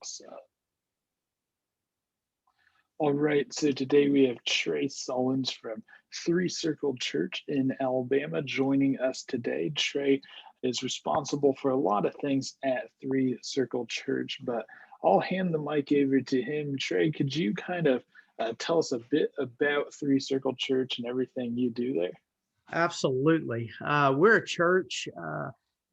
So, all right, so today we have Trey Sullins from 3Circle Church in Alabama joining us today. Trey is responsible for a lot of things at 3Circle Church, but I'll hand the mic over to him. Trey, could you kind of tell us a bit about 3Circle Church and everything you do there? Absolutely. We're a church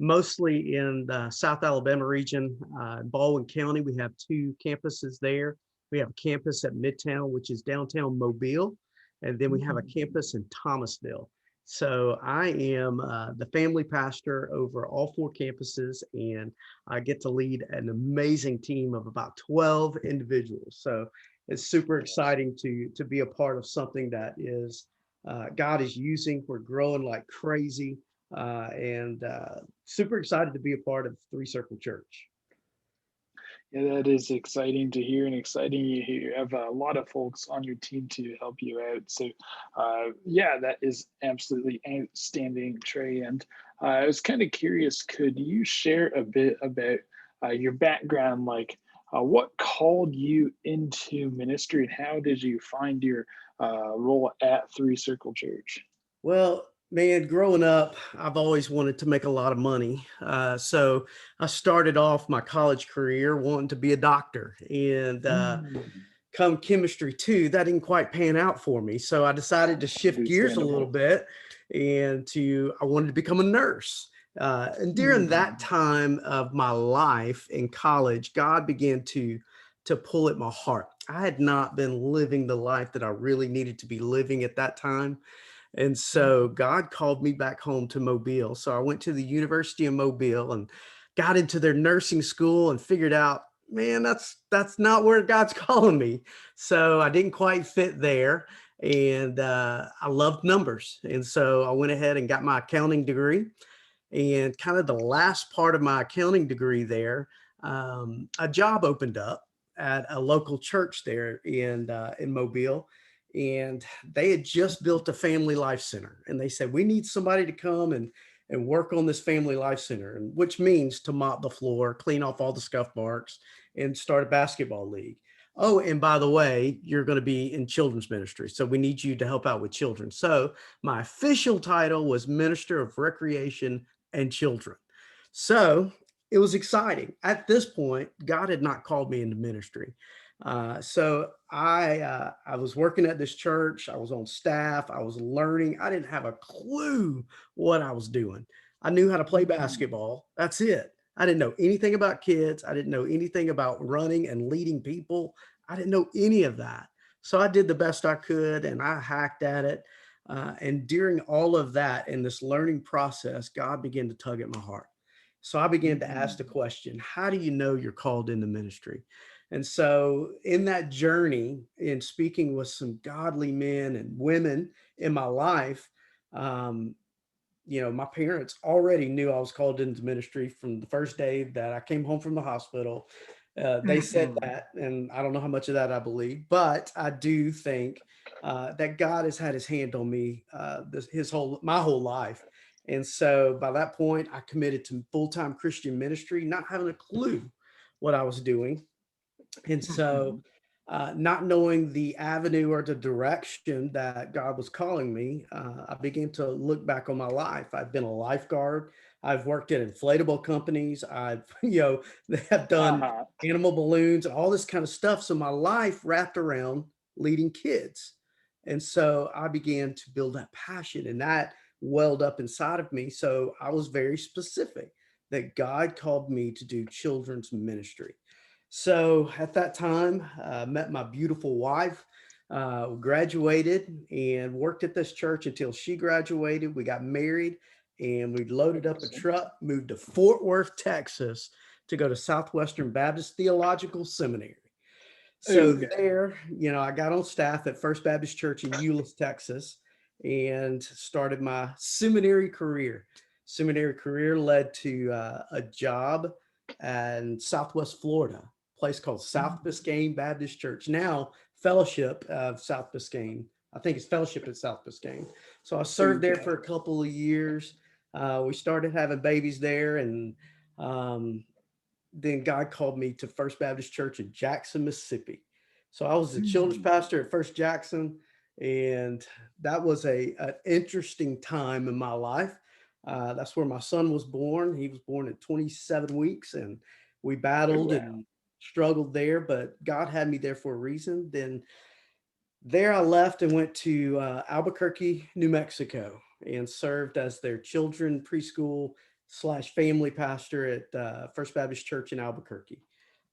mostly in the South Alabama region, Baldwin County. We have two campuses there. We have a campus at Midtown, which is downtown Mobile, and then we have a campus in Thomasville. So I am the family pastor over all four campuses, and I get to lead an amazing team of about 12 individuals. So it's super exciting to be a part of something that is God is using. We're growing like crazy, and super excited to be a part of 3Circle Church. Yeah, that is exciting to hear and exciting you hear. You have a lot of folks on your team to help you out. So, yeah, that is absolutely outstanding, Trey. And I was kind of curious, could you share a bit about your background? Like, what called you into ministry and how did you find your role at 3Circle Church? Well, man, growing up, I've always wanted to make a lot of money. So I started off my college career wanting to be a doctor. And Mm, come chemistry two, that didn't quite pan out for me. So I decided to shift gears a little understandable. bit I wanted to become a nurse. And during that Mm, time of my life in college, God began to pull at my heart. I had not been living the life that I really needed to be living at that time. And so mm, God called me back home to Mobile. So I went to the University of Mobile and got into their nursing school and figured out, man, that's not where God's calling me. So I didn't quite fit there. And I loved numbers. And so I went ahead and got my accounting degree. And kind of the last part of my accounting degree there, a job opened up at a local church there in Mobile, and they had just built a family life center. And they said, we need somebody to come and work on this family life center, and which means to mop the floor, clean off all the scuff marks, and start a basketball league. Oh, and by the way, you're going to be in children's ministry, so we need you to help out with children. So my official title was Minister of Recreation and Children. So it was exciting. At this point, God had not called me into ministry. So I was working at this church. I was on staff. I was learning. I didn't have a clue what I was doing. I knew how to play mm. basketball. That's it. I didn't know anything about kids. I didn't know anything about running and leading people. I didn't know any of that. So I did the best I could and I hacked at it. And during all of that in this learning process, God began to tug at my heart. So I began to ask the Mhm. question, how do you know you're called into ministry? And so in that journey, in speaking with some godly men and women in my life, um, my parents already knew I was called into ministry from the first day that I came home from the hospital. They said Mhm. that, and I don't know how much of that I believe, but I do think that God has had His hand on me my whole life. And so by that point, I committed to full time Christian ministry, not having a clue what I was doing. And so, Mhm. not knowing the avenue or the direction that God was calling me, I began to look back on my life. I've been a lifeguard. I've worked at inflatable companies. I've, they have done Uh-huh. animal balloons and all this kind of stuff. So my life wrapped around leading kids. And so I began to build that passion and that welled up inside of me. So I was very specific that God called me to do children's ministry. So at that time, met my beautiful wife, graduated and worked at this church until she graduated. We got married and we loaded up a Awesome. truck, moved to Fort Worth, Texas to go to Southwestern Baptist Theological Seminary. So Okay. there, I got on staff at First Baptist Church in Euless, Texas, and started my seminary career. Seminary career led to a job in Southwest Florida, a place called South Mhm. Biscayne Baptist Church. Now Fellowship of South Biscayne. I think it's Fellowship at South Biscayne. So I served there Okay. for a couple of years. We started having babies there, and um, then God called me to First Baptist Church in Jackson, Mississippi. So I was the children's Mm, pastor at First Jackson, and that was an interesting time in my life. That's where my son was born. He was born at 27 weeks, and we oh, battled wow. and struggled there, but God had me there for a reason. Then there I left and went to Albuquerque, New Mexico, and served as their children preschool slash family pastor at First Baptist Church in Albuquerque.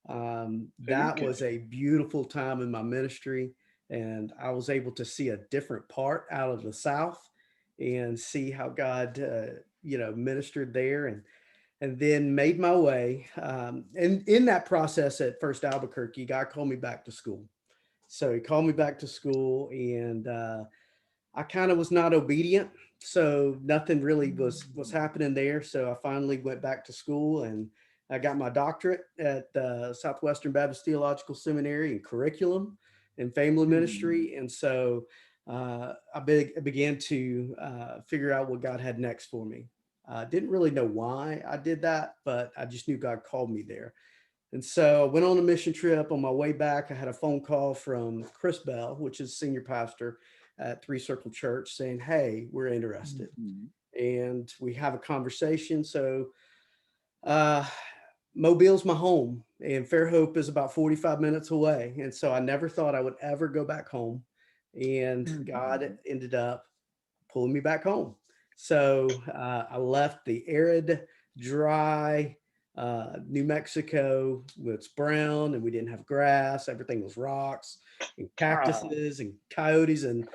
That was Okay. a beautiful time in my ministry, and I was able to see a different part out of the South and see how God, ministered there, and then made my way. And in that process at First Albuquerque, God called me back to school. So he called me back to school, and I kind of was not obedient. So nothing really was Mm, happening there. So I finally went back to school, and I got my doctorate at Southwestern Baptist Theological Seminary in curriculum and family mm, ministry. And so I began to figure out what God had next for me. Didn't really know why I did that, but I just knew God called me there. And so I went on a mission trip. On my way back, I had a phone call from Chris Bell, which is senior pastor at 3Circle Church, saying, "Hey, we're interested." mhm. And we have a conversation. So uh, Mobile's my home, and Fairhope is about 45 minutes away. And so I never thought I would ever go back home. And God Mhm. ended up pulling me back home. So I left the arid, dry New Mexico. It's brown, and we didn't have grass. Everything was rocks and Ah, cactuses and coyotes and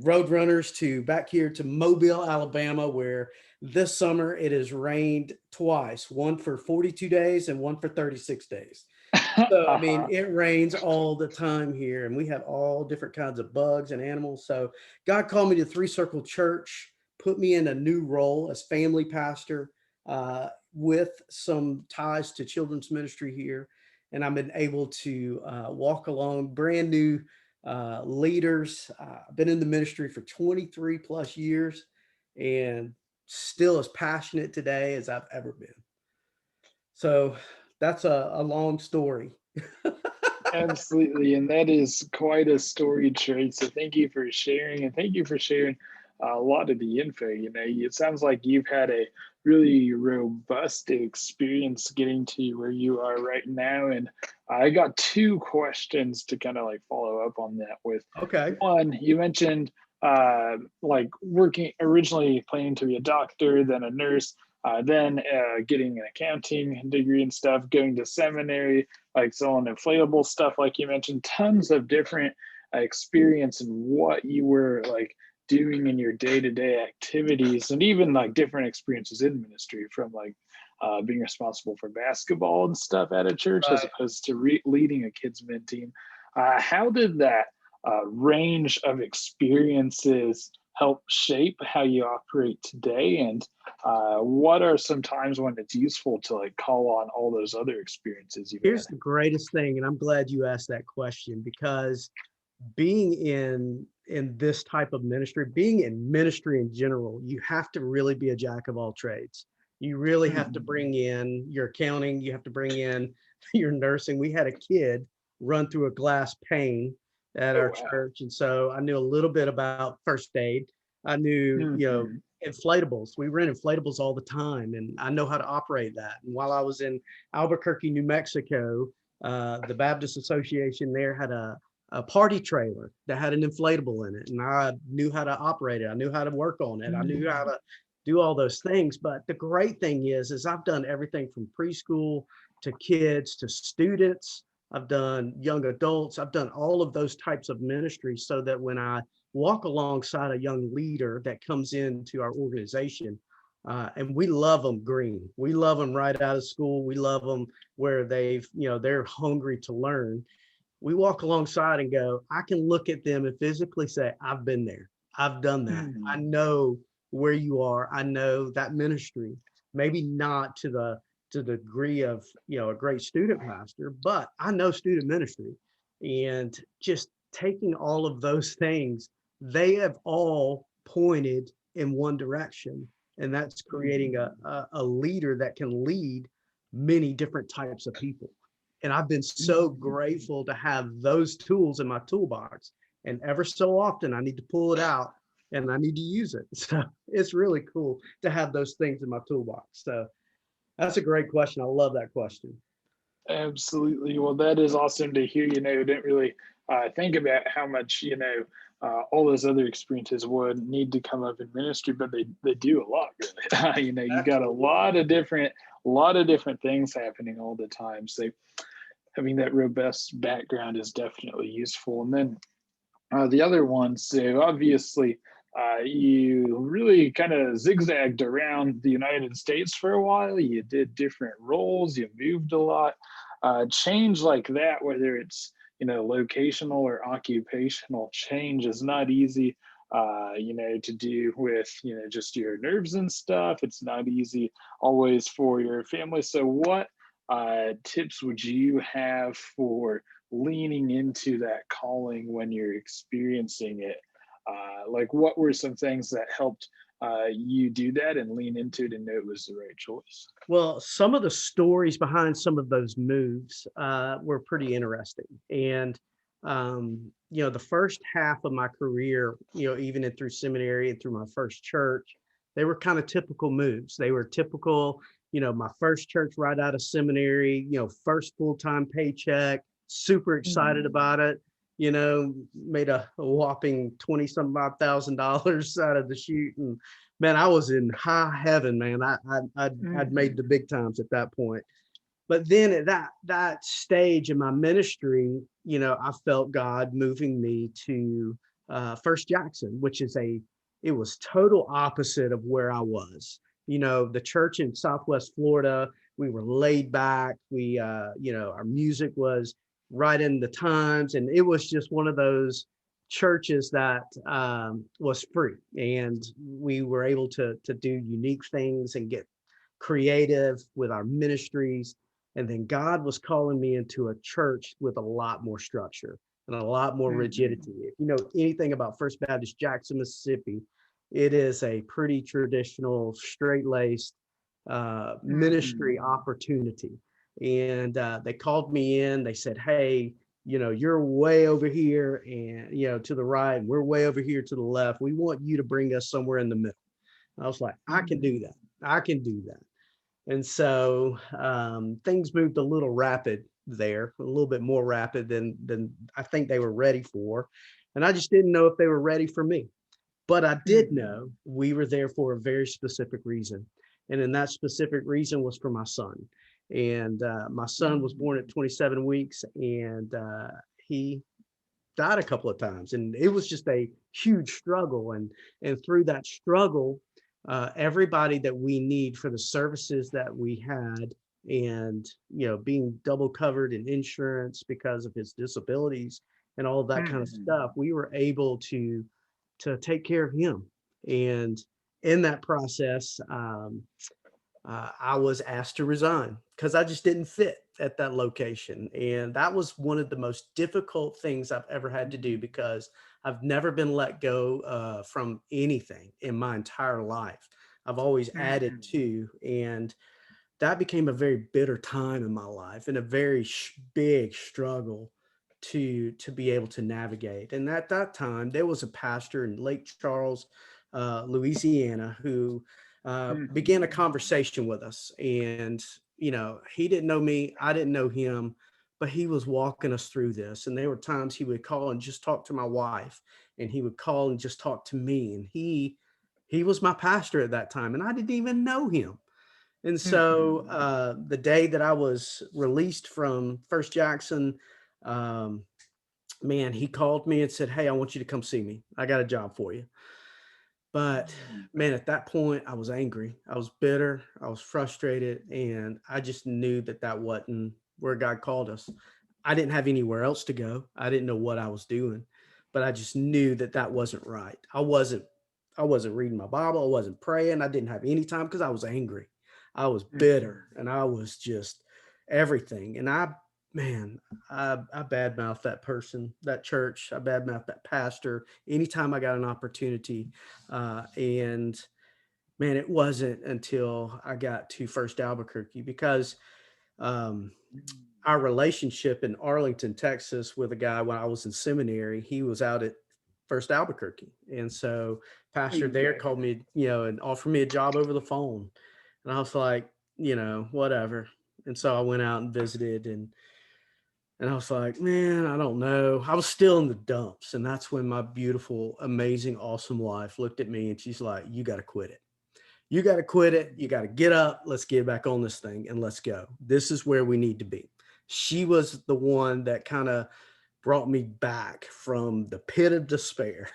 road runners, to back here to Mobile, Alabama, where this summer it has rained twice, one for 42 days and one for 36 days. So, I mean, uh-huh. it rains all the time here, and we have all different kinds of bugs and animals. So, God called me to 3Circle Church, put me in a new role as family pastor with some ties to children's ministry here. And I've been able to walk along brand new leaders. I've been in the ministry for 23 plus years and still as passionate today as I've ever been. So, that's a long story. Absolutely. And that is quite a story, Trey. So thank you for sharing, and thank you for sharing a lot of the info. It sounds like you've had a really robust experience getting to where you are right now. And I got two questions to kind of like follow up on that with. Okay. One, you mentioned like working originally planning to be a doctor, then a nurse, then getting an accounting degree and stuff, going to seminary, like selling inflatable stuff, like you mentioned, tons of different experience in what you were like doing in your day-to-day activities, and even like different experiences in ministry, from like being responsible for basketball and stuff at a church as Right. opposed to leading a kids min team. How did that range of experiences help shape how you operate today, and what are some times when it's useful to like call on all those other experiences you've had? Here's the greatest thing, and I'm glad you asked that question, because being in this type of ministry, being in ministry in general, you have to really be a jack of all trades. You really have to Mhm. bring in your accounting, you have to bring in your nursing. We had a kid run through a glass pane at Oh, our wow. church, and so I knew a little bit about first aid. I knew, Mhm. inflatables. We ran inflatables all the time, and I know how to operate that. And while I was in Albuquerque, New Mexico, the Baptist Association there had a party trailer that had an inflatable in it, and I knew how to operate it. I knew how to work on it. I knew how Mm. to do all those things. But the great thing is I've done everything from preschool to kids to students. I've done young adults. I've done all of those types of ministries, so that when I walk alongside a young leader that comes into our organization, and we love them green. We love them right out of school. We love them where they're hungry to learn. We walk alongside and go, I can look at them and physically say, I've been there. I've done that. I Mm. know where you are. I know that ministry. Maybe not to the degree of, a great student pastor, but I know student ministry. And just taking all of those things, they have all pointed in one direction. And that's creating Mhm. a leader that can lead many different types of people. And I've been so Mhm. grateful to have those tools in my toolbox. And ever so often, I need to pull it out and I need to use it. So it's really cool to have those things in my toolbox. So that's a great question. I love that question. Absolutely. Well, that is awesome to hear. Didn't really think about how much, all those other experiences would need to come up in ministry, but they do a lot, really. You got Absolutely. a lot of different things happening all the time. So having that robust background is definitely useful. And then the other one, so obviously, you really kind of zigzagged around the United States for a while. You did different roles, you moved a lot. Change like that, whether it's locational or occupational change, is not easy. To do with just your nerves and stuff. It's not easy always for your family. So, what tips would you have for leaning into that calling when you're experiencing it? Like, what were some things that helped you do that and lean into it and know it was the right choice? Well, some of the stories behind some of those moves were pretty interesting. And, the first half of my career, even in through seminary and through my first church, they were kind of typical moves. They were typical, my first church right out of seminary, first full time paycheck, super excited Mhm. about it, made a whopping 20 some odd $1,000 out of the shoot. And man, I was in high heaven, man. I'd made the Mhm. big times at that point. But then at that stage in my ministry, I felt God moving me to First Jackson, which is it was total opposite of where I was. The church in Southwest Florida, we were laid back. Our music was right in the times, and it was just one of those churches that was free, and we were able to do unique things and get creative with our ministries. And then God was calling me into a church with a lot more structure and a lot more rigidity. Mhm. If you know anything about First Baptist Jackson, Mississippi, it is a pretty traditional, straight laced ministry Mhm. opportunity. And they called me in. They said, "Hey, you're way over here and, to the right, and we're way over here to the left. We want you to bring us somewhere in the middle." I was like, "I can do Mhm. that. I can do that." And so things moved a little rapid there, a little bit more rapid than I think they were ready for. And I just didn't know if they were ready for me. But I did Mhm. know we were there for a very specific reason. And then that specific reason was for my son. And my son was born at Mhm. 27 weeks and he died a couple of times, and it was just a huge struggle. And through that struggle, everybody that we need for the services that we had, and being double covered in insurance because of his disabilities and all of that kind of Mhm. stuff, we were able to take care of him. And in that process, I was asked to resign because I just didn't fit at that location. And that was one of the most difficult things I've ever had to do Mhm. because I've never been let go from anything in my entire life. I've always added Mhm. to, and that became a very bitter time in my life and a very big struggle to be able to navigate. And at that time, there was a pastor in Lake Charles, Louisiana, who began a Mhm. conversation with us. And he didn't know me, I didn't know him, but he was walking us through this. And there were times he would call and just talk to my wife, and he would call and just talk to me. And he was my pastor at that time, and I didn't even know him. And so Mhm. the day that I was released from First Jackson, um, man, he called me and said, "Hey, I want you to come see me. I got a job for you." But Mhm. man, at that point, I was angry. I was bitter. I was frustrated. And I just knew that that wasn't where God called us. I didn't have anywhere else to go. I didn't know what I was doing, but I just knew that that wasn't right. I wasn't reading my Bible. I wasn't praying. I didn't have any time because I was angry. I was bitter Mhm. and I was just everything. And man, I badmouthed that person, that church. I badmouthed that pastor anytime I got an opportunity. And man, it wasn't until I got to First Albuquerque because Um, Mm. our relationship in Arlington, Texas, with a guy when I was in seminary, he was out at First Albuquerque. And so pastor there Okay. called me, and offered me a job over the phone. And I was like, whatever. And so I went out and visited, and I was like, man, I don't know. I was still in the dumps. And that's when my beautiful, amazing, awesome wife looked at me and she's like, you got to quit it. You got to quit it. You got to get up. Let's get back on this thing and let's go. This is where we need to be. She was the one that kind of brought me back from the pit of despair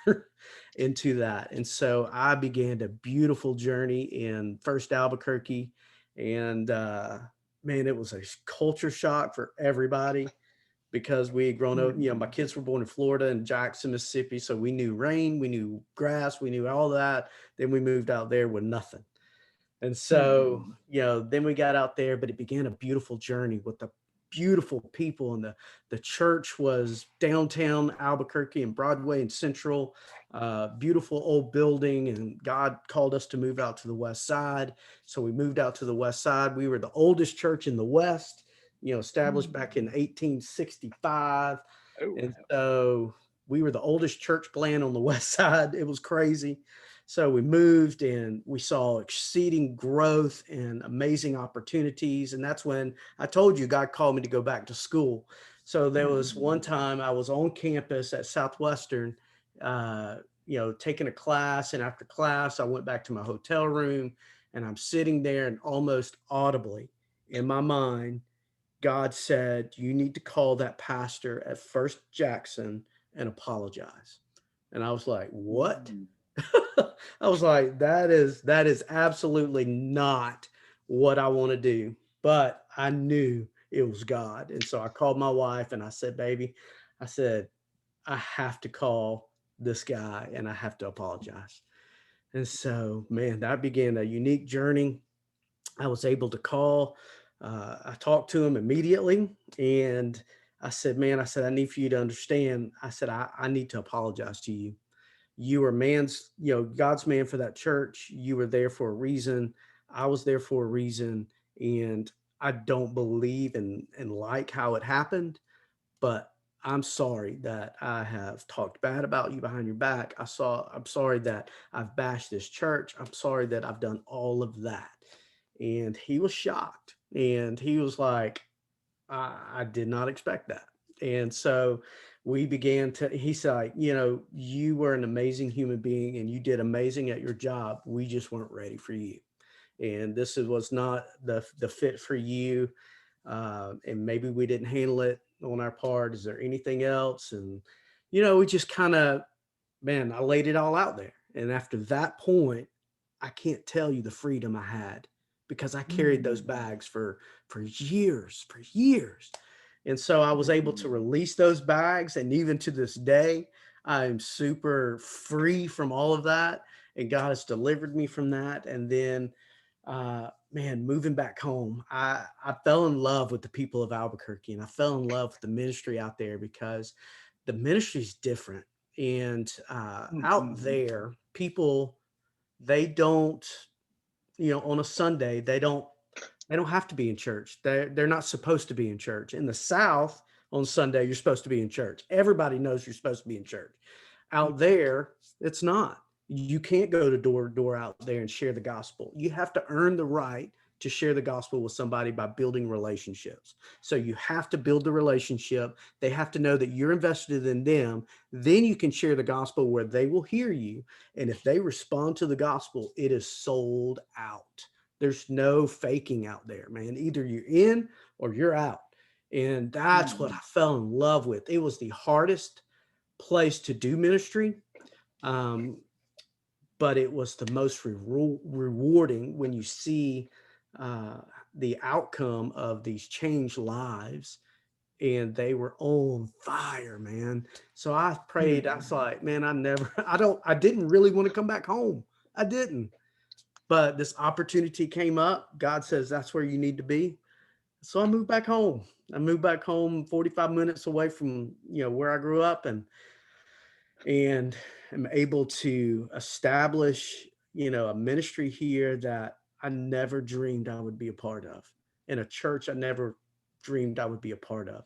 into that. And so I began a beautiful journey in First Albuquerque. And man, it was a culture shock for everybody because we had grown up, my Mm. kids were born in Florida and Jackson, Mississippi. So we knew rain, we knew grass, we knew all that. Then we moved out there with nothing. And so, Mm. then we got out there, but it began a beautiful journey with the beautiful people. And the church was downtown Albuquerque and Broadway and Central, beautiful old building. And God called us to move out to the west side. So we moved out to the west side. We were the oldest church in the West, established back in Mm. 1865. Oh, And wow. so we were the oldest church plant on the west side. It was crazy. So we moved and we saw exceeding growth and amazing opportunities. And that's when I told you God called me to go back to school. So there was one Mm. time I was on campus at Southwestern, taking a class. And after class, I went back to my hotel room and I'm sitting there and almost audibly in my mind, God said, you need to call that pastor at First Jackson and apologize. And I was like, what? Mm. I was like, that is absolutely not what I want to do. But I knew it was God. And so I called my wife and I said, baby, I said, I have to call this guy and I have to apologize. And so, man, that began a unique journey. I was able to call. I talked to him immediately and I said, man, I said, I need for you to understand. I said, I need to apologize to you. You were God's man for that church. You were there for a reason. I was there for a reason. And I don't believe and like how it happened, but I'm sorry that I have talked bad about you behind your back. I'm sorry that I've bashed this church. I'm sorry that I've done all of that. And he was shocked. And he was like, I did not expect that. And so he said, like, you were an amazing human being and you did amazing at your job. We just weren't ready for you. And was not the fit for you. And maybe we didn't handle it on our part. Is there anything else? And, we just kind of, man, I laid it all out there. And after that point, I can't tell you the freedom I had because I carried those Mm. bags for years. And so I was able to Mm. release those bags. And even to this day, I'm super free from all of that. And God has delivered me from that. And then, man, moving back home, I fell in love with the people of Albuquerque and I fell in love with the ministry out there because the ministry is different. And out Mm. there, people, they don't, on a Sunday, they don't have to be in church. They're not supposed to be in church. In the South, on Sunday, you're supposed to be in church. Everybody knows you're supposed to be in church. Out Mm. there, it's not. You can't go to door to door out there and share the gospel. You have to earn the right to share the gospel with somebody by building relationships. So you have to build the relationship. They have to know that you're invested in them. Then you can share the gospel where they will hear you. And if they respond to the gospel, it is sold out. There's no faking out there, man. Either you're in or you're out. And that's what I Mm. fell in love with. It was the hardest place to do ministry. Um, but it was the most rewarding when you see uh, the outcome of these changed lives and they were on fire, man. So I prayed. I was Mm. like, man, I didn't really want to come back home. I didn't. But this opportunity came up. God says that's where you need to be. So I moved back home. I moved back home 45 minutes away from, where I grew up and am able to establish, a ministry here that I never dreamed I would be a part of. in a church I never dreamed I would be a part of.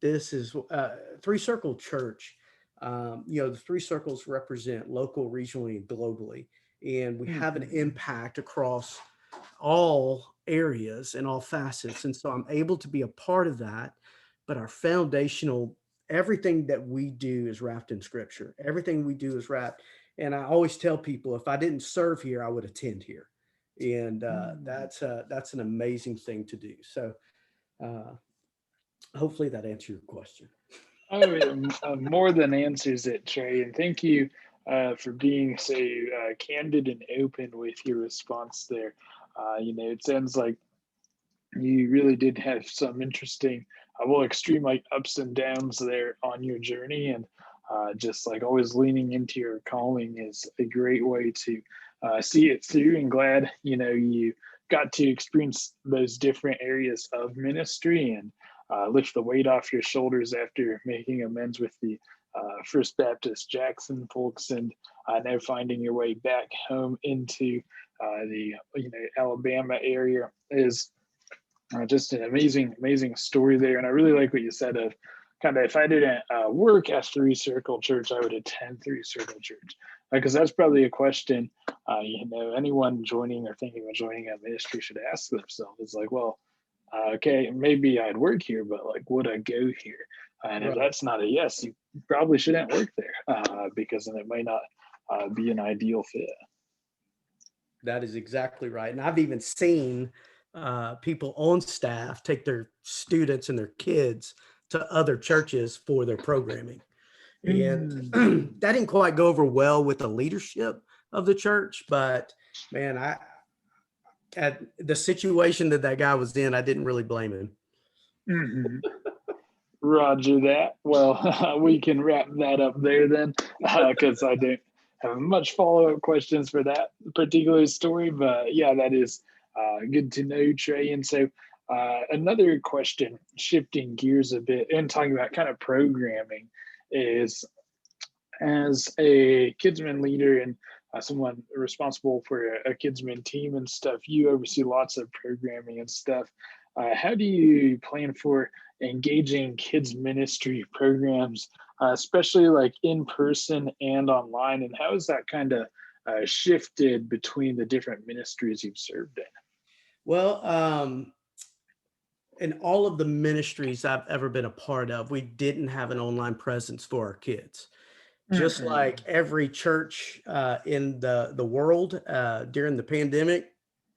This is 3Circle Church. The 3 circles represent local, regionally, and globally, and we have an Mhm. impact across all areas and all facets. And so I'm able to be a part of that. But our foundational, everything that we do is wrapped in scripture. Everything we do is wrapped. And I always tell people, if I didn't serve here, I would attend here. And Mm. that's an amazing thing to do. So uh, hopefully that answered your question. Oh, it more than answers it, Trey. And thank you for being so candid and open with your response there. It sounds like you really did have some interesting, well, extreme like ups and downs there on your journey. And just like always leaning into your calling is a great way to see it through. And glad, you got to experience those different areas of ministry and lift the weight off your shoulders after making amends with the First Baptist Jackson folks, and now finding your way back home into the Alabama area is just an amazing, amazing story there. And I really like what you said of kind of if I didn't work at 3Circle Church, I would attend 3Circle Church. Because that's probably a question, anyone joining or thinking of joining a ministry should ask themselves. It's like, well, okay, maybe I'd work here, but like, would I go here? And if Right. that's not a yes, you probably shouldn't work there because then it might not be an ideal fit. That is exactly right. And I've even seen people on staff take their students and their kids to other churches for their programming. And Mm. that didn't quite go over well with the leadership of the church. But man, I at the situation that that guy was in, I didn't really blame him. Hmm. Roger that. Well, we can wrap that up there then, because I don't have much follow up questions for that particular story. But yeah, that is good to know, Trey. And so, another question, shifting gears a bit and talking about kind of programming, is as a kidsman leader and someone responsible for a kidsman team and stuff, you oversee lots of programming and stuff. How do you plan for engaging kids ministry programs, especially like in person and online? And how has that kind of shifted between the different ministries you've served in? Well, in all of the ministries I've ever been a part of, we didn't have an online presence for our kids. Just Mm-hmm. like every church in the world during the pandemic,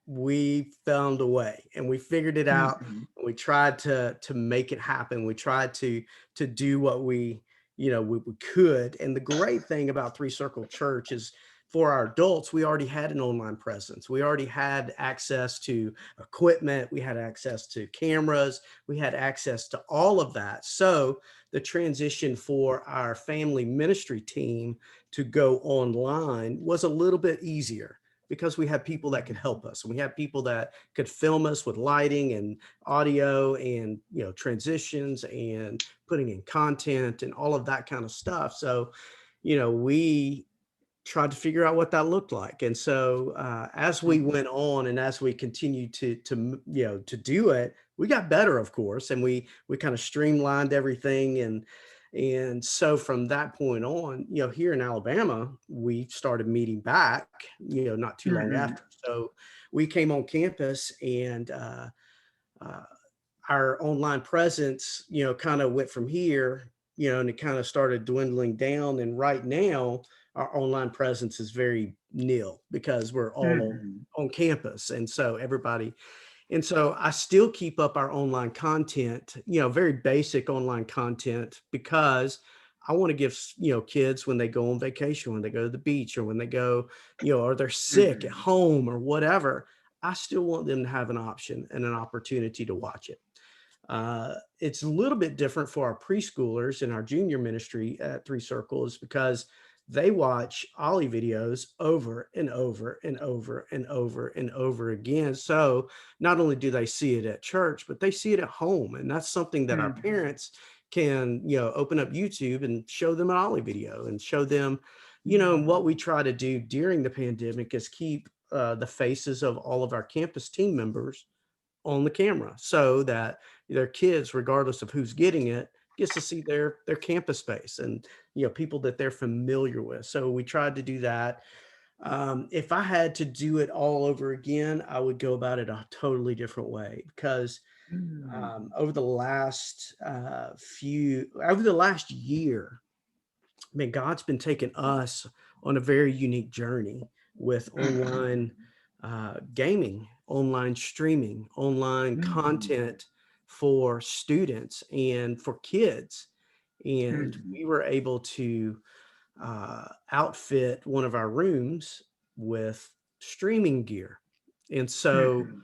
we found a way and we figured it out. Mm-hmm. We tried to make it happen. We tried to do what we could. And the great thing about 3Circle Church is for our adults, we already had an online presence. We already had access to equipment. We had access to cameras. We had access to all of that. So the transition for our family ministry team to go online was a little bit easier because we had people that could help us. We had people that could film us with lighting and audio and transitions and putting in content and all of that kind of stuff. So, we tried to figure out what that looked like. And so as we went on and as we continued to do it, we got better, of course, and we kind of streamlined everything. And so from that point on, here in Alabama, we started meeting back, not too long Mm-hmm. after. So we came on campus and uh, our online presence, kind of went from here, and it kind of started dwindling down. And right now, our online presence is very nil because we're all Mm-hmm. on campus. And so I still keep up our online content, very basic online content because I want to give, kids when they go on vacation, when they go to the beach or when they go, or they're sick at Mm-hmm. home or whatever, I still want them to have an option and an opportunity to watch it. It's a little bit different for our preschoolers in our junior ministry at 3 Circles because they watch Ollie videos over and over and over and over and over again. So not only do they see it at church, but they see it at home. And that's something that our Mm-hmm. parents can, open up YouTube and show them an Ollie video and show them, and what we Mm-hmm. try to do during the pandemic is keep the faces of all of our campus team members on the camera so that their kids, regardless of who's getting it, gets to see their campus space and people that they're familiar with. So we tried to do that. If I had to do it all over again, I would go about it a totally different way because Mm, over the last year, I mean, God's been taking us on a very unique journey with mhm, online gaming, online streaming, online mhm, content for students and for kids. And mhm, we were able to outfit one of our rooms with streaming gear. And so mhm,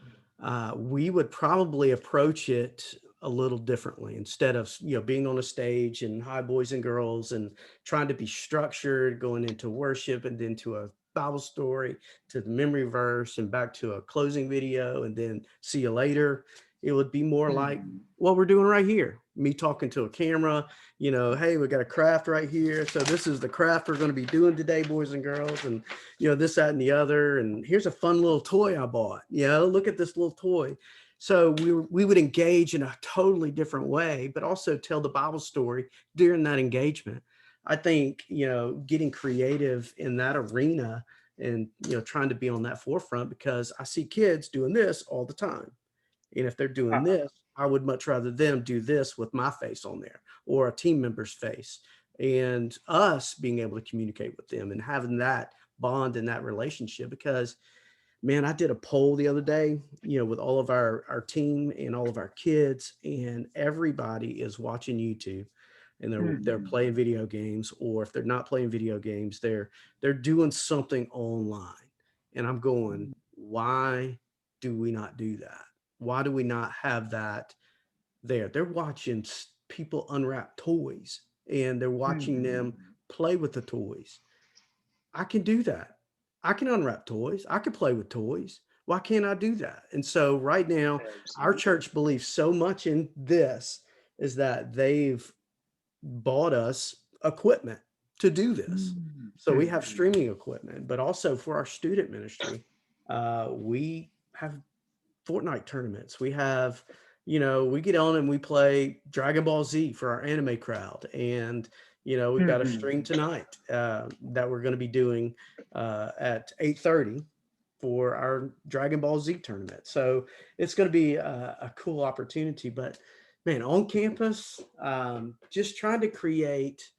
we would probably approach it a little differently instead of being on a stage and hi boys and girls and trying to be structured going into worship and then to a Bible story to the memory verse and back to a closing video and then see you later. It would be more like mhm, what we're doing right here, me talking to a camera, hey, we got a craft right here, so this is the craft we're going to be doing today, boys and girls, and this, that, and the other. And here's a fun little toy I bought. Look at this little toy. So we would engage in a totally different way, but also tell the Bible story during that engagement. I think, getting creative in that arena and, trying to be on that forefront because I see kids doing this all the time. And if they're doing uh-huh, this, I would much rather them do this with my face on there or a team member's face and us being able to communicate with them and having that bond in that relationship. Because, man, I did a poll the other day, with all of our team and all of our kids, and everybody is watching YouTube and they're mhm, playing video games, or if they're not playing video games, they're doing something online. And I'm going, mhm, why do we not do that? Why do we not have that there? They're watching people unwrap toys and they're watching mhm, them play with the toys. I can do that. I can unwrap toys. I can play with toys. Why can't I do that? And so right now, our absolutely. church believes so much in this is that they've bought us equipment to do this. Mm, So we have mhm, streaming equipment, but also for our student ministry, we have Fortnite tournaments. We have, we get on and we play Dragon Ball Z for our anime crowd. And, we've got a mhm, stream tonight that we're going to be doing at 8:30 for our Dragon Ball Z tournament. So it's going to be a cool opportunity. But man, on campus, just trying to create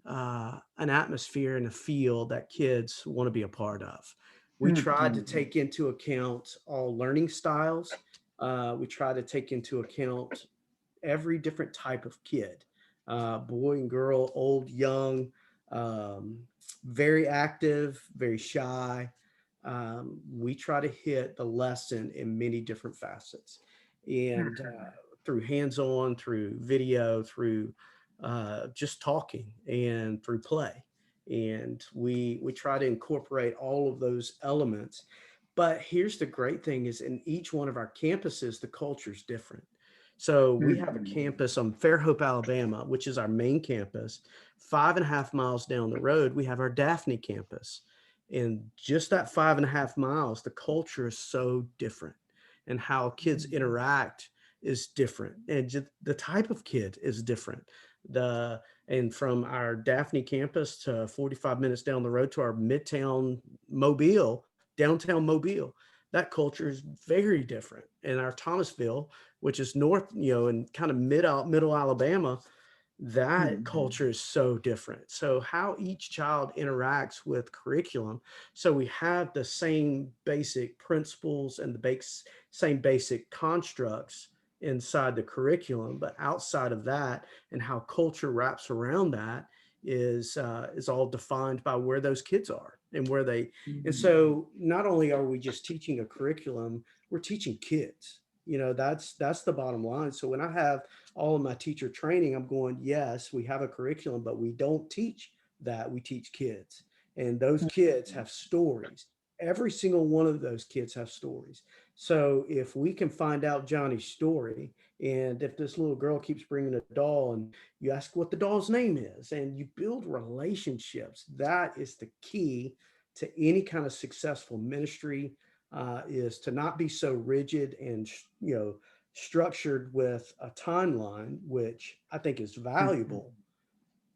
an atmosphere and a feel that kids want to be a part of. We tried to mhm, take into account all learning styles. We try to take into account every different type of kid, boy and girl, old, young, um, very active, very shy. We try to hit the lesson in many different facets. And mhm, through hands on, through video, through just talking, and through play. And we try to incorporate all of those elements. But here's the great thing is in each one of our campuses, the culture is different. So we have a mhm, campus on Fairhope, Alabama, which is our main campus. 5.5 miles down the road, we have our Daphne campus. And just that 5.5 miles, the culture is so different and how kids mhm, interact is different. And just the type of kid is different. The and from our Daphne campus to 45 minutes down the road to our Midtown Mobile, downtown Mobile, that culture is very different. And our Thomasville, which is north, and kind of middle Alabama, that mhm, culture is so different. So how each child interacts with curriculum. So we have the same basic principles and the same basic constructs inside the curriculum, but outside of that and how culture wraps around that is all defined by where those kids are and where they. And mhm, so not only are we just teaching a curriculum, we're teaching kids. That's the bottom line. So when I have all of my teacher training, I'm going, yes, we have a curriculum, but we don't teach that. We teach kids. And those kids mhm, have stories. Every single one of those kids have stories. So if we can find out Johnny's story, and if this little girl keeps bringing a doll and you ask what the doll's name is, and you build relationships, that is the key to any kind of successful ministry, is to not be so rigid and, structured with a timeline, which I think is valuable, Mhm.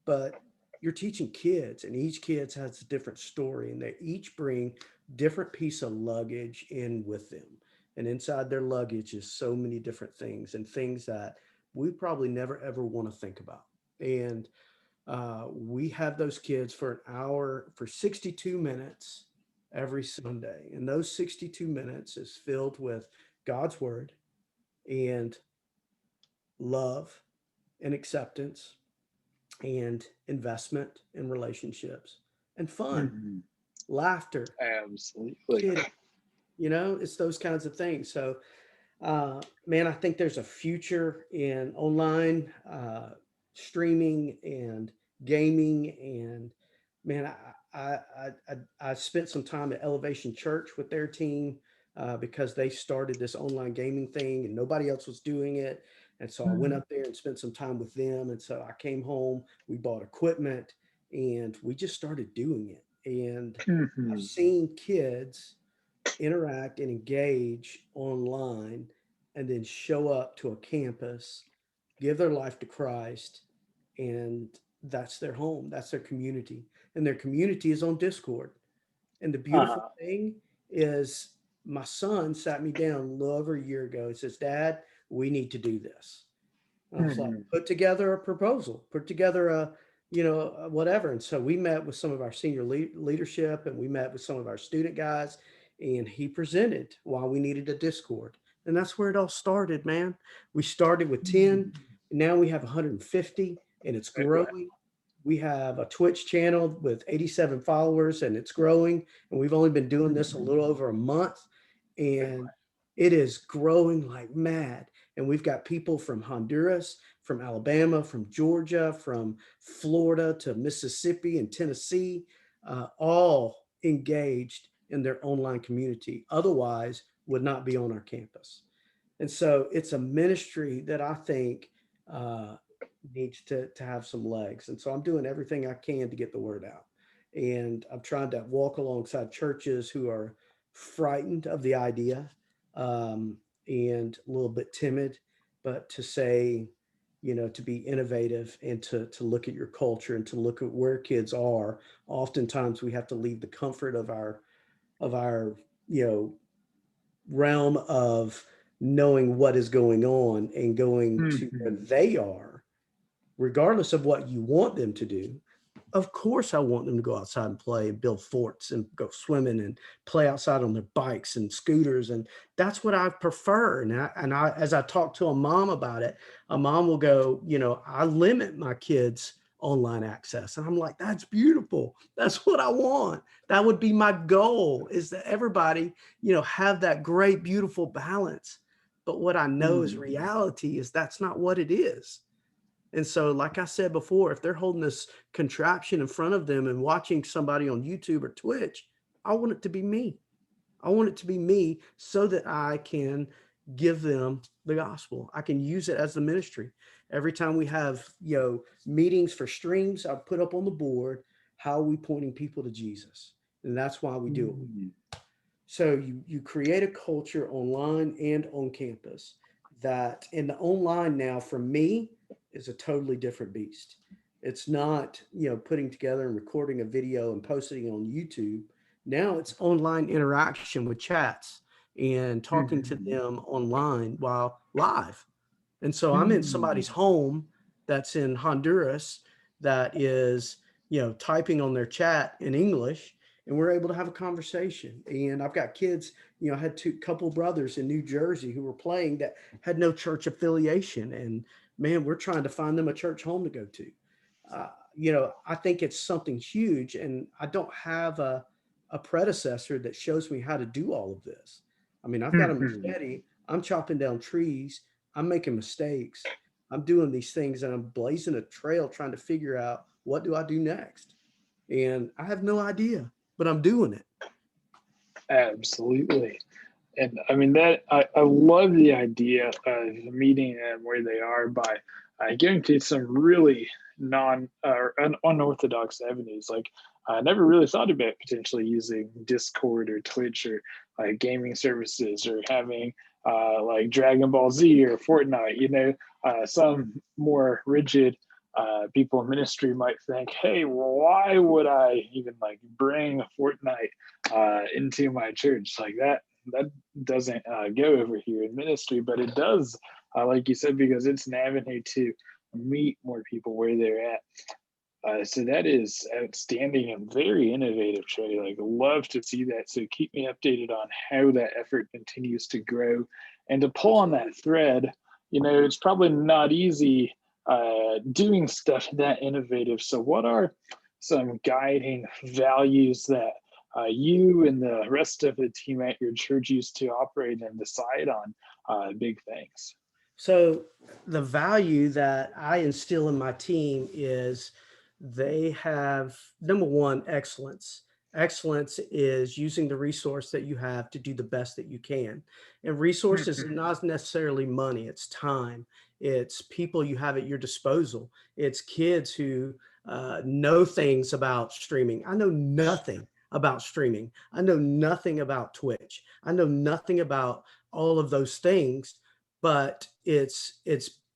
but you're teaching kids, and each kid has a different story, and they each bring different piece of luggage in with them. And inside their luggage is so many different things, and things that we probably never ever want to think about. And we have those kids for an hour, for 62 minutes every Sunday. And those 62 minutes is filled with God's word and love and acceptance and investment in relationships and fun, Mhm. laughter, Absolutely. kidding. It's those kinds of things. So, man, I think there's a future in online streaming and gaming. And man, I spent some time at Elevation Church with their team because they started this online gaming thing and nobody else was doing it. And so I went Mhm. up there and spent some time with them. And so I came home, we bought equipment, and we just started doing it. And I've Mhm. seen kids interact and engage online and then show up to a campus, give their life to Christ, and that's their home, that's their community. And their community is on Discord. And the beautiful Uh-huh. thing is, my son sat me down a little over a year ago and says, Dad, we need to do this. And I was like, Mhm. put together a proposal, put together whatever. And so we met with some of our senior leadership, and we met with some of our student guys, and he presented why we needed a Discord. And that's where it all started, man. We started with 10, Mhm. and now we have 150, and it's Right, right, growing. We have a Twitch channel with 87 followers, and it's growing. And we've only been doing this a Mhm. little over a month, Right, and right. it is growing like mad. And we've got people from Honduras, from Alabama, from Georgia, from Florida to Mississippi and Tennessee, all engaged in their online community. Otherwise, would not be on our campus. And so it's a ministry that I think uh, needs to have some legs. And so I'm doing everything I can to get the word out. And I'm trying to walk alongside churches who are frightened of the idea, um, and a little bit timid, but to say, to be innovative and to look at your culture and to look at where kids are. Oftentimes we have to leave the comfort of our, you know, realm of knowing what is going on and going to where Mhm. they are, regardless of what you want them to do. Of course, I want them to go outside and play and build forts and go swimming and play outside on their bikes and scooters. And that's what I prefer. And as I talk to a mom about it, a mom will go, I limit my kids' online access. And I'm like, that's beautiful. That's what I want. That would be my goal, is that everybody, have that great, beautiful balance. But what I know is Mhm. reality is that's not what it is. And so, like I said before, if they're holding this contraption in front of them and watching somebody on YouTube or Twitch, I want it to be me. I want it to be me so that I can give them the gospel. I can use it as the ministry. Every time we have, meetings for streams, I put up on the board, how are we pointing people to Jesus? And that's why we do what we do. Mhm. So you create a culture online and on campus that, in the online now, for me, is a totally different beast. It's not, putting together and recording a video and posting it on YouTube. Now it's online interaction with chats and talking to Mhm. them online while live. And so I'm in somebody's Mhm. home that's in Honduras that is, typing on their chat in English, and we're able to have a conversation. And I've got kids, I had two couple brothers in New Jersey who were playing that had no church affiliation. And man, we're trying to find them a church home to go to. I think it's something huge, and I don't have a predecessor that shows me how to do all of this. I mean, I've got a Mhm. machete, I'm chopping down trees, I'm making mistakes. I'm doing these things and I'm blazing a trail trying to figure out, what do I do next? And I have no idea, but I'm doing it. Absolutely. And I mean that I love the idea of meeting them where they are by getting to some really non or unorthodox avenues. Like I never really thought about potentially using Discord or Twitch or gaming services or having like Dragon Ball Z or Fortnite. Some more rigid people in ministry might think, hey, why would I even like bring Fortnite into my church? Like that doesn't go over here in ministry, but it does, like you said, because it's an avenue to meet more people where they're at. So that is outstanding and very innovative, Trey. Like, love to see that. So keep me updated on how that effort continues to grow. And to pull on that thread, it's probably not easy doing stuff that innovative. So, what are some guiding values that you and the rest of the team at your church used to operate and decide on big things? So the value that I instill in my team is they have, number one, excellence. Excellence is using the resource that you have to do the best that you can. And resources is not necessarily money, it's time, it's people you have at your disposal, it's kids who know things about streaming. I know nothing about streaming. I know nothing about Twitch. I know nothing about all of those things, but it's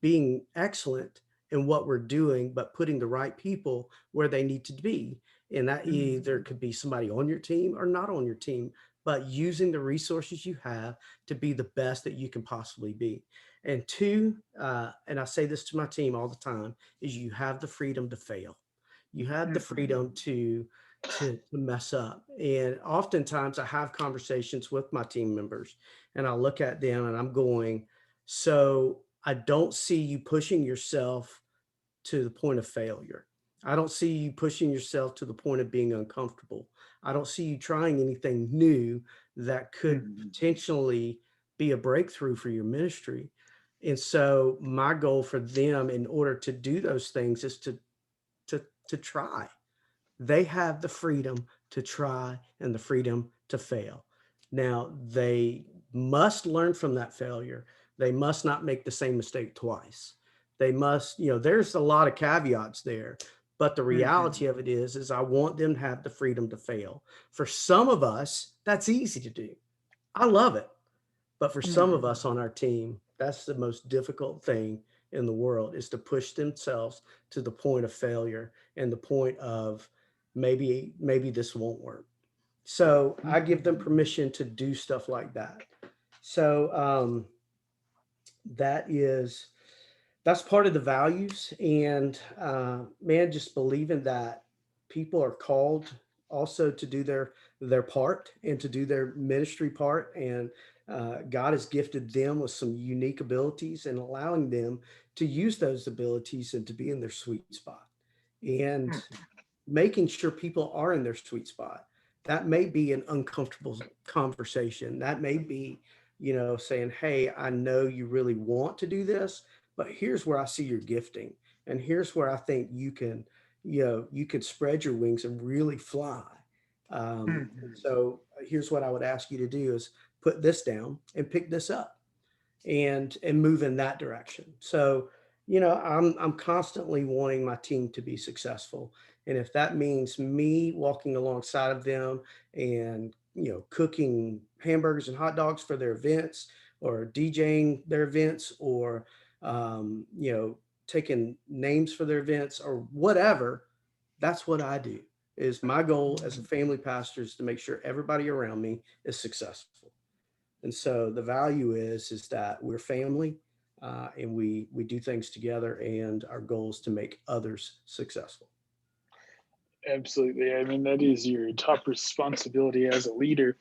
being excellent in what we're doing, but putting the right people where they need to be. And that either could be somebody on your team or not on your team, but using the resources you have to be the best that you can possibly be. And two, and I say this to my team all the time, is you have the freedom to fail. You have the freedom to mess up. And oftentimes I have conversations with my team members and I look at them and I'm going, so I don't see you pushing yourself to the point of failure. I don't see you pushing yourself to the point of being uncomfortable. I don't see you trying anything new that could potentially be a breakthrough for your ministry. And so my goal for them in order to do those things is to try. They have the freedom to try and the freedom to fail. Now, they must learn from that failure. They must not make the same mistake twice. They must, there's a lot of caveats there, but the reality of it is I want them to have the freedom to fail. For some of us, that's easy to do. I love it. But for some of us on our team, that's the most difficult thing in the world, is to push themselves to the point of failure and the point of maybe this won't work. So I give them permission to do stuff like that. So that is that's part of the values. And man, just believing that people are called also to do their part and to do their ministry part. And God has gifted them with some unique abilities and allowing them to use those abilities and to be in their sweet spot. And making sure people are in their sweet spot. That may be an uncomfortable conversation. That may be, saying, hey, I know you really want to do this, but here's where I see your gifting. And here's where I think you can spread your wings and really fly. So here's what I would ask you to do is put this down and pick this up and move in that direction. So, I'm constantly wanting my team to be successful. And if that means me walking alongside of them and, cooking hamburgers and hot dogs for their events or DJing their events or, taking names for their events or whatever, that's what I do. Is my goal as a family pastor is to make sure everybody around me is successful. And so the value is that we're family, and we do things together, and our goal is to make others successful. Absolutely. I mean, that is your top responsibility as a leader.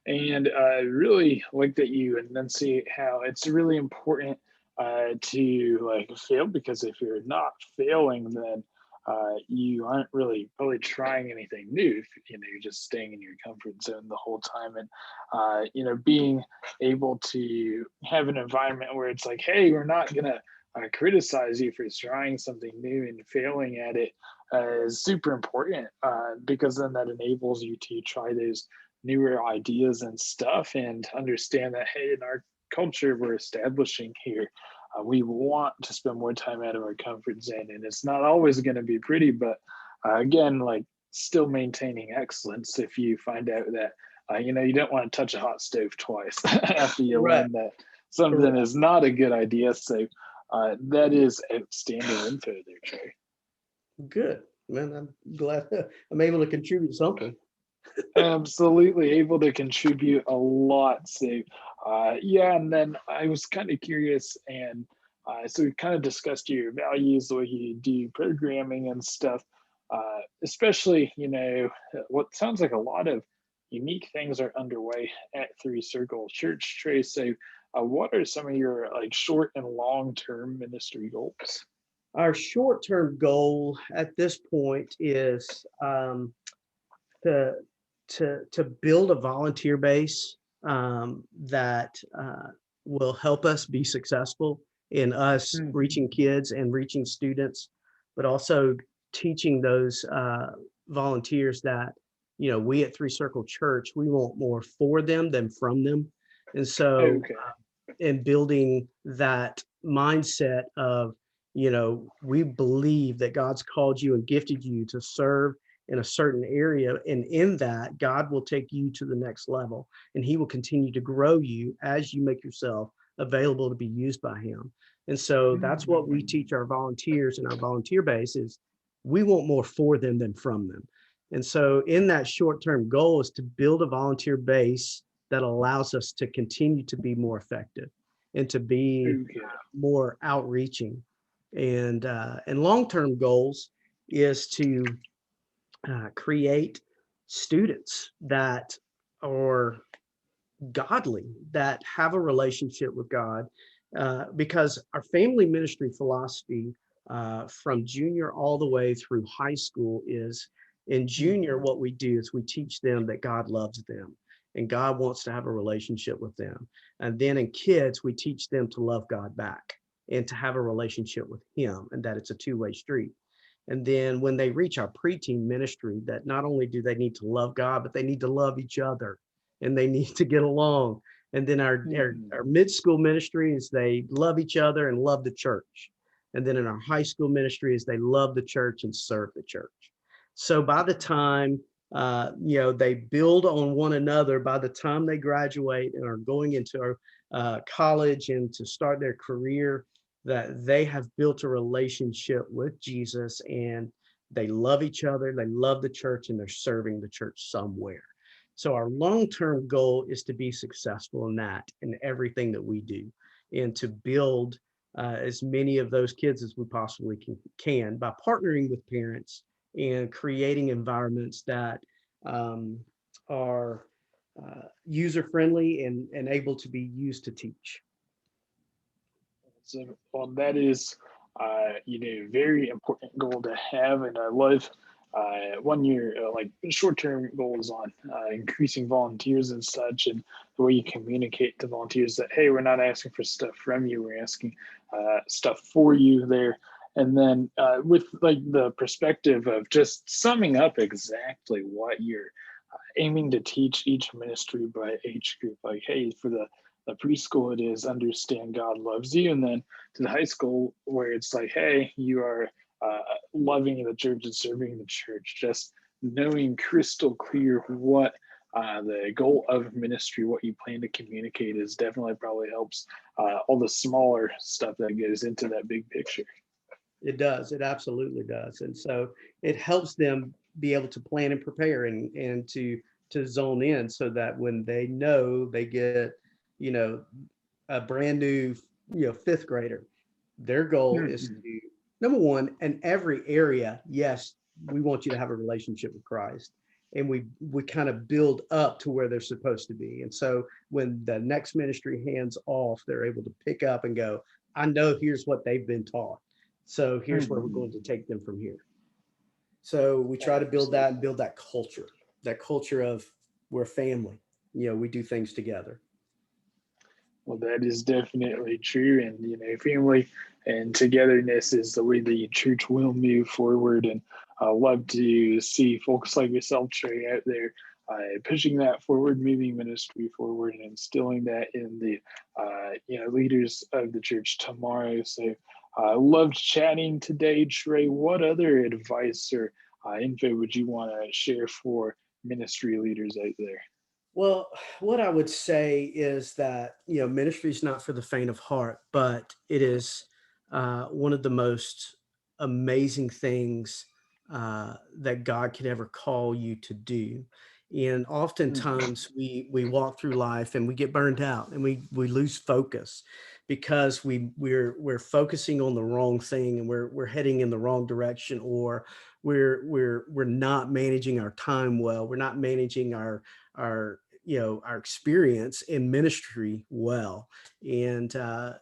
And I really like that you enunciate how it's really important to like fail, because if you're not failing, then you aren't really probably trying anything new. If, you're just staying in your comfort zone the whole time, and being able to have an environment where it's like, hey, we're not gonna criticize you for trying something new and failing at it is super important, because then that enables you to try those newer ideas and stuff and understand that, hey, in our culture we're establishing here, we want to spend more time out of our comfort zone, and it's not always going to be pretty, but again, like, still maintaining excellence if you find out that you don't want to touch a hot stove twice after you Correct. learn that something Correct. is not a good idea. So that is outstanding info there, Trey. Good. Man, I'm glad I'm able to contribute something. Absolutely able to contribute a lot. So, yeah, and then I was kind of curious, and so we kind of discussed your values, the way you do programming and stuff. Especially, what sounds like a lot of unique things are underway at 3Circle Church. Trey, so what are some of your like short and long term ministry goals? Our short-term goal at this point is to to build a volunteer base that will help us be successful in us Mhm. reaching kids and reaching students, but also teaching those volunteers that we at 3Circle Church, we want more for them than from them, and so Okay. in building that mindset of, we believe that God's called you and gifted you to serve in a certain area. And in that, God will take you to the next level and he will continue to grow you as you make yourself available to be used by him. And so that's what we Mhm. teach our volunteers and our volunteer base is we want more for them than from them. And so in that short-term goal is to build a volunteer base that allows us to continue to be more effective and to be Okay. more outreaching. And long-term goals is to create students that are godly, that have a relationship with God, because our family ministry philosophy from junior all the way through high school is in junior, Mhm. what we do is we teach them that God loves them and God wants to have a relationship with them. And then in kids, we teach them to love God back and to have a relationship with him and that it's a two-way street. And then when they reach our preteen ministry, that not only do they need to love God, but they need to love each other and they need to get along. And then our Mhm. mid-school ministry is they love each other and love the church. And then in our high school ministry is they love the church and serve the church. So by the time they build on one another, by the time they graduate and are going into our college and to start their career, that they have built a relationship with Jesus and they love each other, they love the church, and they're serving the church somewhere. So our long-term goal is to be successful in that in everything that we do and to build as many of those kids as we possibly can by partnering with parents and creating environments that um, are user friendly and able to be used to teach. So, well, that is, very important goal to have, and I love one year like short-term goals on increasing volunteers and such, and the way you communicate to volunteers that hey, we're not asking for stuff from you, we're asking stuff for you there. And then with like the perspective of just summing up exactly what you're aiming to teach each ministry by age group. Like, hey, for the preschool, it is understand God loves you. And then to the high school, where it's like, hey, you are loving the church and serving the church, just knowing crystal clear what the goal of ministry, what you plan to communicate is definitely probably helps all the smaller stuff that goes into that big picture. It does. It absolutely does. And so it helps them be able to plan and prepare and to zone in so that when they know they get, you know, a brand new, fifth grader, their goal is Mhm. to number one, in every area, yes, we want you to have a relationship with Christ. And we kind of build up to where they're supposed to be. And so when the next ministry hands off, they're able to pick up and go, I know here's what they've been taught. So here's where we're going Mhm. to take them from here. So we try to build that and Absolutely. build that culture of we're family. We do things together. Well, that is definitely true. And, family and togetherness is the way the church will move forward. And I love to see folks like yourself, Trey, out there pushing that forward, moving ministry forward, and instilling that in the, leaders of the church tomorrow. So I loved chatting today, Trey. What other advice or info would you want to share for ministry leaders out there? Well, what I would say is that, ministry is not for the faint of heart, but it is one of the most amazing things that God could ever call you to do. And Mhm. oftentimes we walk through life and we get burned out and we lose focus because we're focusing on the wrong thing and we're heading in the wrong direction, or we're not managing our time well. We're not managing our experience in ministry well. And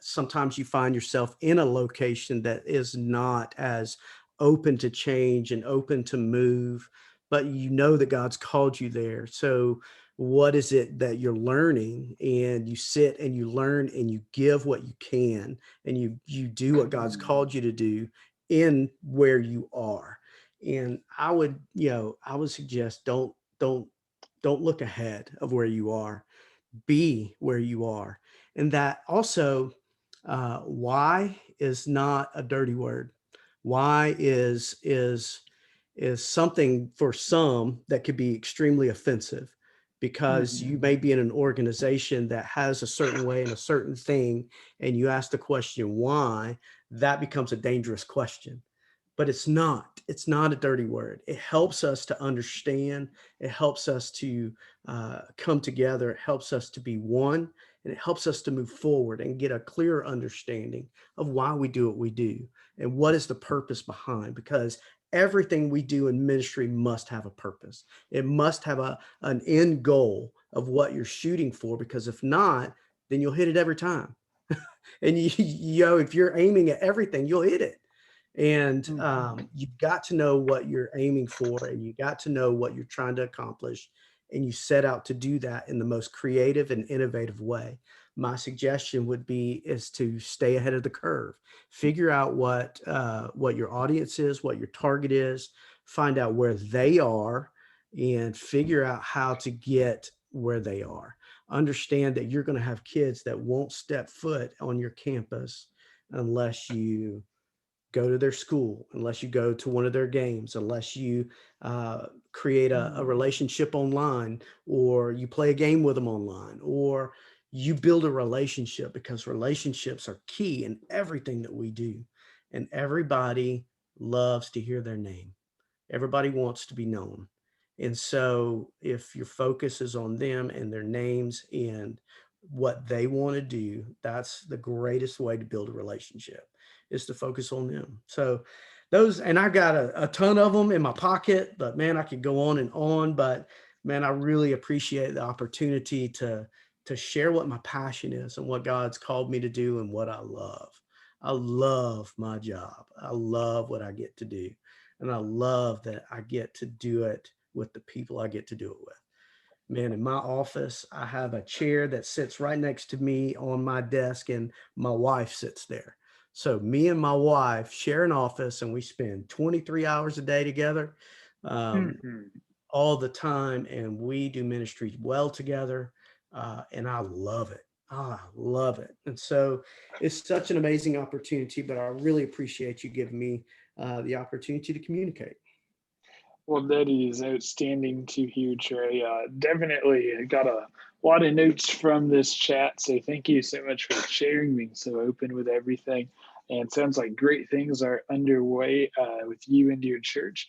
sometimes you find yourself in a location that is not as open to change and open to move, but you know that God's called you there. So what is it that you're learning? And you sit and you learn and you give what you can, and you do what God's Mm. called you to do in where you are. And I would suggest don't look ahead of where you are, be where you are. And that also, why is not a dirty word. Why is something for some that could be extremely offensive, because Mhm. you may be in an organization that has a certain way and a certain thing, and you ask the question why. That becomes a dangerous question, but it's not a dirty word. It helps us to understand. It helps us to come together. It helps us to be one, and it helps us to move forward and get a clearer understanding of why we do what we do and what is the purpose behind. Because everything we do in ministry must have a purpose. It must have an end goal of what you're shooting for, because if not, then you'll hit it every time. And if you're aiming at everything, you'll hit it. And Mhm. you've got to know what you're aiming for, and you got to know what you're trying to accomplish. And you set out to do that in the most creative and innovative way. My suggestion would be is to stay ahead of the curve. Figure out what your audience is, what your target is, find out where they are, and figure out how to get where they are. Understand that you're going to have kids that won't step foot on your campus unless you go to their school, unless you go to one of their games, unless you create a Mm. relationship online, or you play a game with them online, or you build a relationship, because relationships are key in everything that we do. And everybody loves to hear their name. Everybody wants to be known. And so if your focus is on them and their names and what they want to do, that's the greatest way to build a relationship, is to focus on them. So those, and I've got a ton of them in my pocket, but man, I could go on and on. But man, I really appreciate the opportunity to share what my passion is and what God's called me to do and what I love. I love my job. I love what I get to do. And I love that I get to do it with the people I get to do it with. Man, in my office, I have a chair that sits right next to me on my desk, and my wife sits there. So me and my wife share an office, and we spend 23 hours a day together, um, Mhm. all the time, and we do ministry well together. And I love it. I love it. And so it's such an amazing opportunity, but I really appreciate you giving me the opportunity to communicate. Well, that is outstanding to hear, Trey. Definitely got a lot of notes from this chat. So thank you so much for sharing, being so open with everything. And it sounds like great things are underway with you and your church.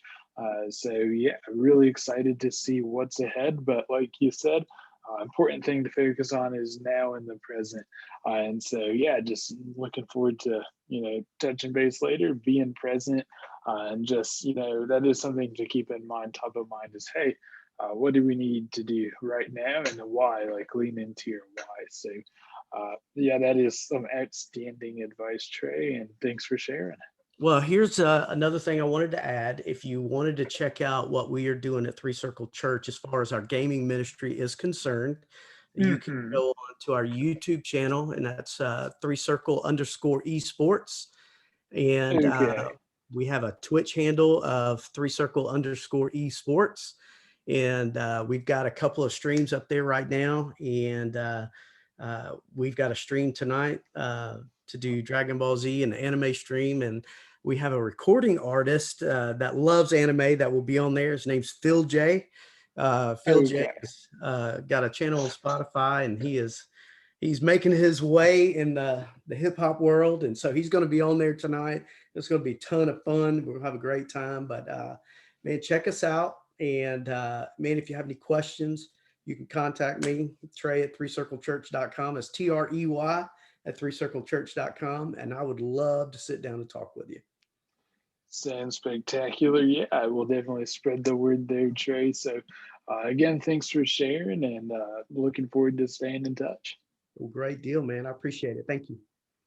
So yeah, really excited to see what's ahead. But like you said, important thing to focus on is now in the present. And so yeah, just looking forward to touching base later, being present, and just that is something to keep in mind. Top of mind is, hey, what do we need to do right now, and the why, like lean into your why. So yeah, that is some outstanding advice, Trey, and thanks for sharing. Well, here's another thing I wanted to add. If you wanted to check out what we are doing at 3Circle Church as far as our gaming ministry is concerned, you can Hmm. go on to our YouTube channel, and that's 3Circle_esports. And Okay. we have a Twitch handle of 3Circle_esports. And we've got a couple of streams up there right now. And we've got a stream tonight to do Dragon Ball Z and anime stream. And we have a recording artist that loves anime that will be on there. His name's Phil J. Phil Okay. James, got a channel on Spotify, and he's making his way in the hip hop world. And so he's going to be on there tonight. It's going to be a ton of fun. We'll have a great time, but, man, check us out. And, man, if you have any questions, you can contact me, Trey at 3circlechurch.com. It's TREY at 3circlechurch.com. And I would love to sit down and talk with you. Sounds spectacular. Yeah, I will definitely spread the word there, Trey. So, again, thanks for sharing, and looking forward to staying in touch. Well, great deal, man. I appreciate it. Thank you.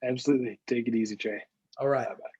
Absolutely. Take it easy, Trey. All right. Bye bye.